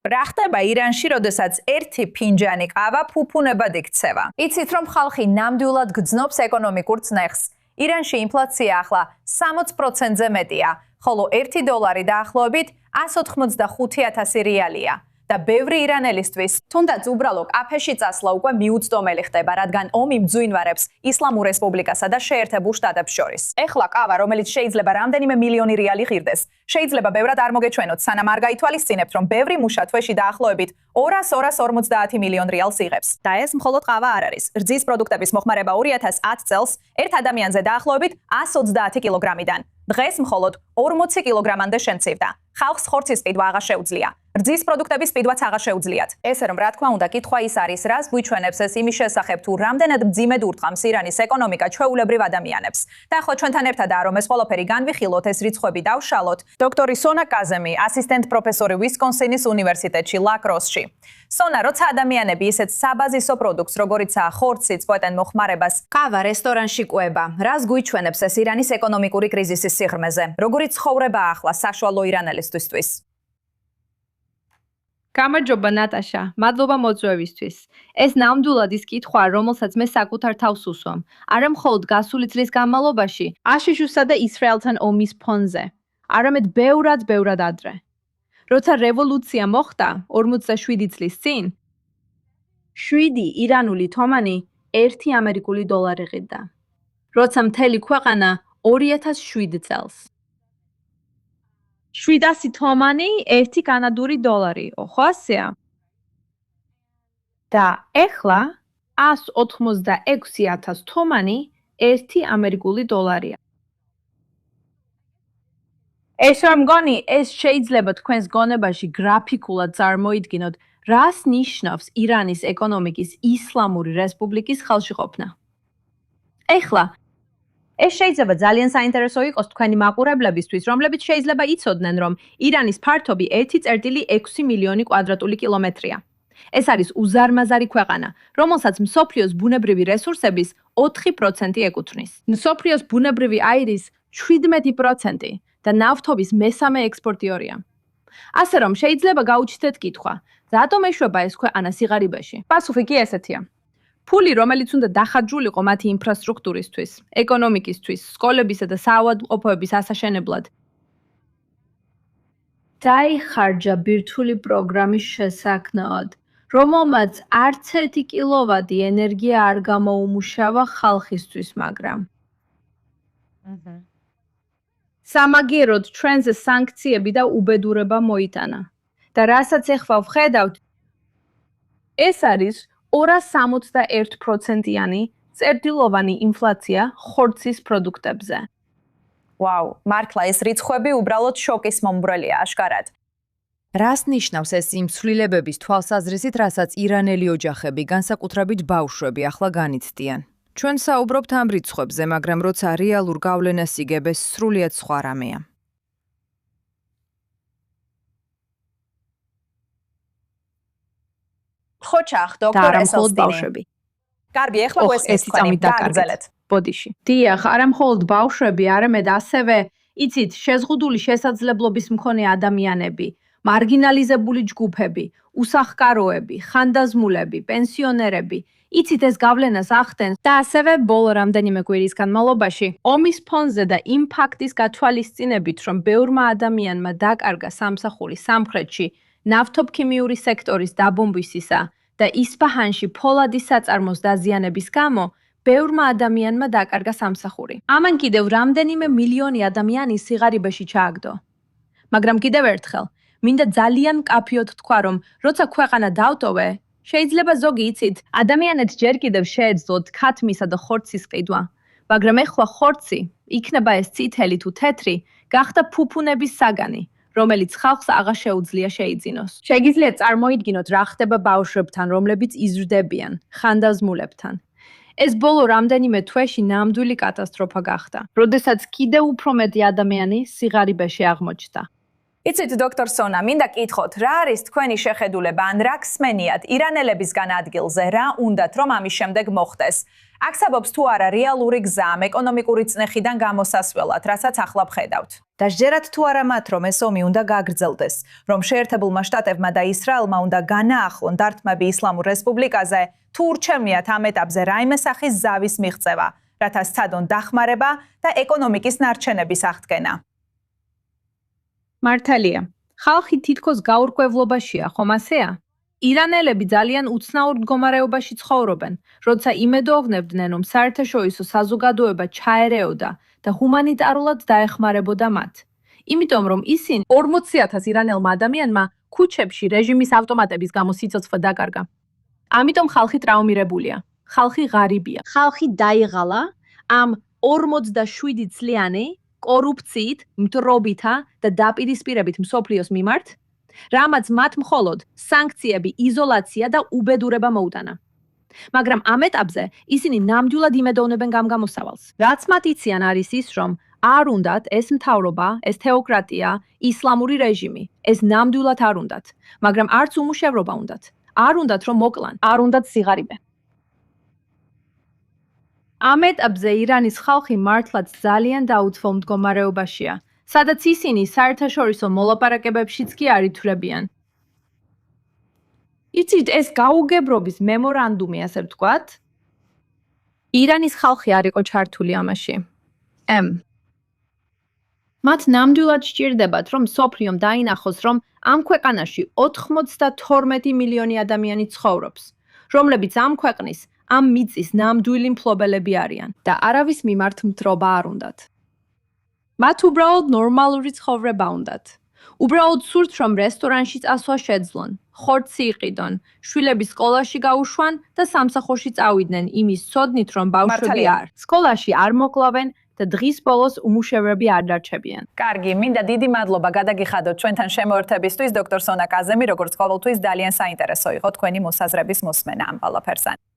რა ხდება ირანში, როდესაც ერთი ფინჯანი ყავა ფუფუნებად იქცევა? იცით, რომ ხალხი ნამდვილად გძნობს ეკონომიკურ წნეხს. ირანში ინფლაცია ახლა 60%-ზე მეტია, ხოლო $1 დაახლოებით 185,000 რეალია. და ბევრი ირანელისთვის, თუნდაც უბრალო კაფეში წასვლა უკვე მიუწვდომელი ხდება, რადგან ომი მძვინვარებს ისლამურ რესპუბლიკასა და შეერთებულ შტატებს შორის. ეხლა კავა, რომელიც შეიძლება რამდენიმე მილიონი რეალი ღირდეს, შეიძლება ბევრად არ მოგეჩვენოთ, სანამ არ გაითვალისწინებთ, რომ ბევრი მუშა თვეში დაახლოებით 250 მილიონ რეალს იღებს. და ეს მხოლოდ ყავა არ არის. რძის პროდუქტების მოხმარება 2010 წელს ერთ ადამიანზე დაახლოებით 130 კილოგრამიდან. დღეს მხოლოდ 40 კილოგრამამდე შემცირდა. ხალხს ხორცის ყიდვა აღარ შეუძლია. რძის პროდუქტების ყიდვაც აღარ შეუძლიათ. ესე რომ, რა თქმა უნდა, კითხვა ის არის, რას გვიჩვენებს ეს იმის შესახებ, თუ რამდენად მძიმედ ურტყამს ირანის ეკონომიკა ჩვეულებრივ ადამიანებს. და ხო ჩვენთან ერთადაა, რომ ეს ყველაფერი განვიხილოთ, ეს რიცხვები დავშალოთ. დოქტორი სონა კაზემი, ასისტენტ პროფესორი ვისკონსინის უნივერსიტეტში, ლაკროსში. სონა, როცა ადამიანები ისეთ საბაზისო პროდუქტს, როგორიცაა ხორცი, წყვეტენ მოხმარებას, ყავა რესტორანში ყვება, რას გვიჩვენებს ეს ირანის ეკონომიკური კრიზისის სიღრმეზე? როგორი ცხოვრება ახლა საშუალო ირანელისთვის? გამარჯობა ნატაშა, მადლობა მოწვევისთვის. ეს ნამდვილად ის კითხვა, რომელსაც მე საკუთარ თავს უსვამ, არა მხოლოდ გასული წლის განმავლობაში, აშშ-სა და ისრაელთან ომის ფონზე, არამედ ბევრად ადრე. როცა რევოლუცია მოხდა 47 წლის წინ, 7 ირანული თომანი 1 ამერიკული დოლარი ღირდა. როცა მთელი ქვეყანა 2007 წელს 700 თომანი 1 კანადური დოლარი, ხო ასეა? და ეხლა 186,000 თომანი 1 ამერიკული დოლარია. ეს რომ მგონი, ეს შეიძლება თქვენს გონებაში გრაფიკულად წარმოიდგინოთ, რას ნიშნავს ირანის ეკონომიკის ისლამური რესპუბლიკის ხელშეყოფნა. ეხლა ეს შეიძლება ძალიან საინტერესო იყოს თქვენი მაყურებლებისთვის, რომლებიც შეიძლება იცოდნენ, რომ ირანის ფართობი 1,6 მილიონი კვადრატული კილომეტრია. ეს არის უზარმაზარი ქვეყანა, რომელსაც მსოფლიოს ბუნებრივი რესურსების 4% ეკუთვნის. მსოფლიოს ბუნებრივი აირის 17% და ნავთობის მესამე ექსპორტიორია. ასე რომ შეიძლება გაუჩნდეთ კითხვა, რატომ ეშვება ეს ქვეყანა სიღარიბეში? პასუხი კი ესეთია. ფული, რომელიც უნდა დახარჯულიყო მათი ინფრასტრუქტურისთვის, ეკონომიკისთვის, სკოლებისა და საავადმყოფოების ასაშენებლად, დაიხარჯა ბირთვული პროგრამის შესაქმნელად, რომელმაც არც 1 კილოვატი ენერგია არ გამოუმუშავა ხალხისთვის, მაგრამ სამაგიეროდ ჩვენზე სანქციები და უბედურება მოიტანა. და რასაც ეხლა ვხედავთ, ეს არის 261%-იანი წერტილოვანი ინფლაცია ხორცის პროდუქტებზე. ვაუ, მართლა ეს რიცხვები უბრალოდ შოკის მომბრელია აშკარად. რას ნიშნავს ეს იმ ცვლილებების თვალსაზრისით, რასაც ირანელი ოჯახები, განსაკუთრებით ბავშვები, ახლა განიცდიან? ჩვენ საუბრობთ ამ რიცხვებზე, მაგრამ როცა რეალურ გავლენას იგებს, სრულიად სხვა რამეა. ხოჩახ, დოქტორ ესელსტინი. კარგი, ეხლა ეს თქვენი დაგრძელეთ. ბოდიში. დიახ, არა მხოლოდ ბავშვები, არამედ ასევე, იცით, შეზღუდული შესაძლებლობის მქონე ადამიანები, მარგინალიზებული ჯგუფები, უსახკაროები, ხანდაზმულები, პენსიონერები, იცით ეს გავლენას ახდენს და ასევე ბოლო რამდენიმე კვირის განმავლობაში ომის ფონზე და იმ ფაქტის გათვალისწინებით, რომ ბევრმა ადამიანმა დაკარგა სამსახური სამხრეთში, ნავთობქიმიური სექტორის დაბომბვისისა და ისფაჰანში ფოლადის საწარმოს დაზიანების გამო, ბევრმა ადამიანმა დაკარგა სამსახური. ამან კიდევ რამდენიმე მილიონი ადამიანი სიღარიბეში ჩააგდო. მაგრამ კიდევ ერთხელ, მინდა ძალიან მკაფიოდ თქვა, რომ როცა ქვეყანა დავტოვე, შეიძლება ზოგი იცით, ადამიანებს ჯერ კიდევ შეეძლოთ ქათმისა და ხორცის ყიდვა, მაგრამ ეხლა ხორცი, იქნება ეს წითელი თუ თეთრი, გახდა ფუფუნების საგანი, რომელიც ხალხს აღარ შეუძლია შეიძინოს. შეგიძლიათ წარმოიდგინოთ, რა ხდება ბავშვებთან, რომლებიც იზრდებიან, ხანდაზმულებთან. ეს ბოლო რამდენიმე თვეში ნამდვილი კატასტროფა გახდა, როდესაც კიდევ უფრო მეტი ადამიანი სიღარიბეში აღმოჩნდა. იცით დოქტორ სონა, მინდა კითხოთ, რა არის თქვენი შეხედულება ან რა გსმენიათ ირანელებისგან ადგილზე, რა უნდათ რომ ამის შემდეგ მოხდეს? აქცაბობს თუ არა რეალური გზა ამ ეკონომიკური წნეხიდან გამოსასვლელად, რასაც ახლა ვხედავთ? დასჯერათ თუ არა მათ, რომ ეს ომი უნდა გაგრძელდეს, რომ შეერთებულმა შტატებმა და ისრაელმა უნდა განაახლონ დარტყმები ისლამურ რესპუბლიკაზე, თუ ურჩევნიათ ამ ეტაპზე რაიმე სახის ზავის მიღწევა, რათა სცადონ დახმარება და ეკონომიკის ნარჩენების აღდგენა. მართალია, ხალხი თითქოს გაურკვევლობაშია, ხომ ასეა? ირანელები ძალიან უცნაურ მდგომარეობაში ცხოვრობენ, როცა იმედოვნებდნენ, რომ საერთაშორისო საზოგადოება ჩაერეოდა და ჰუმანიტარულად დაეხმარებოდა მათ. იმიტომ, რომ ისინი 40,000 ირანელმა ადამიანმა ქუჩებში რეჟიმის ავტომატების გამო სიცოცხლე დაკარგა. ამიტომ ხალხი ტრაუმირებულია, ხალხი ღარიბია. ხალხი დაიღალა ამ 47 წლიანი კორუფციით, მტრობითა და დაპირისპირებით მსოფლიოს მიმართ, რამაც მათ მხოლოდ სანქციები, იზოლაცია და უბედურება მოუტანა. მაგრამ ამ ეტაპზე ისინი ნამდვილად იმედოვნებენ გამოსავალს. რაც მათ იციან არის ის, რომ არ უნდათ ეს მთავრობა, ეს თეოკრატია, ისლამური რეჟიმი, ეს ნამდვილად არ უნდათ, მაგრამ არც უმუშევრობა უნდათ. არ უნდათ რომ მოკლან, არ უნდათ სიღარიბე. ამ ეტაპზე ირანის ხალხი მართლაც ძალიან დაუცველ მდგომარეობაშია, სადაც ისინი საერთაშორისო მოლაპარაკებებშიც კი არ ითვლებიან. იცით, ეს გაუგებრობის მემორანდუმი, ასე ვთქვათ, ირანის ხალხი არ იყო ჩართული ამაში. მათ ნამდვილად სჭირდებათ, რომ მსოფლიომ დაინახოს, რომ ამ ქვეყანაში 92 მილიონი ადამიანი ცხოვრობს, რომლებიც ამ ქვეყნის, ამ მიწის ნამდვილი მფლობელები არიან და არავის მიმართ მტრობა არ უნდათ. მათ უბრალოდ ნორმალური ცხოვრება უნდათ. უბრალოდ სურთ, რომ რესტორანში წასვლა შეძლონ, ხორცი იყიდონ, შვილები სკოლაში გაუშვან და სამსახურში წავიდნენ იმის ცოდნით, რომ ბავშვები არ სკოლაში არ მოკლავენ და დღის ბოლოს უმუშევრები არ დარჩებიან. კარგი, მინდა დიდი მადლობა გადაგიხადოთ ჩვენთან შემოერთებისთვის, დოქტორ სონა კაზემი, როგორც ყოველთვის ძალიან საინტერესო იყო თქვენი მოსაზრების მოსმენა ამ ყველაფერსთან.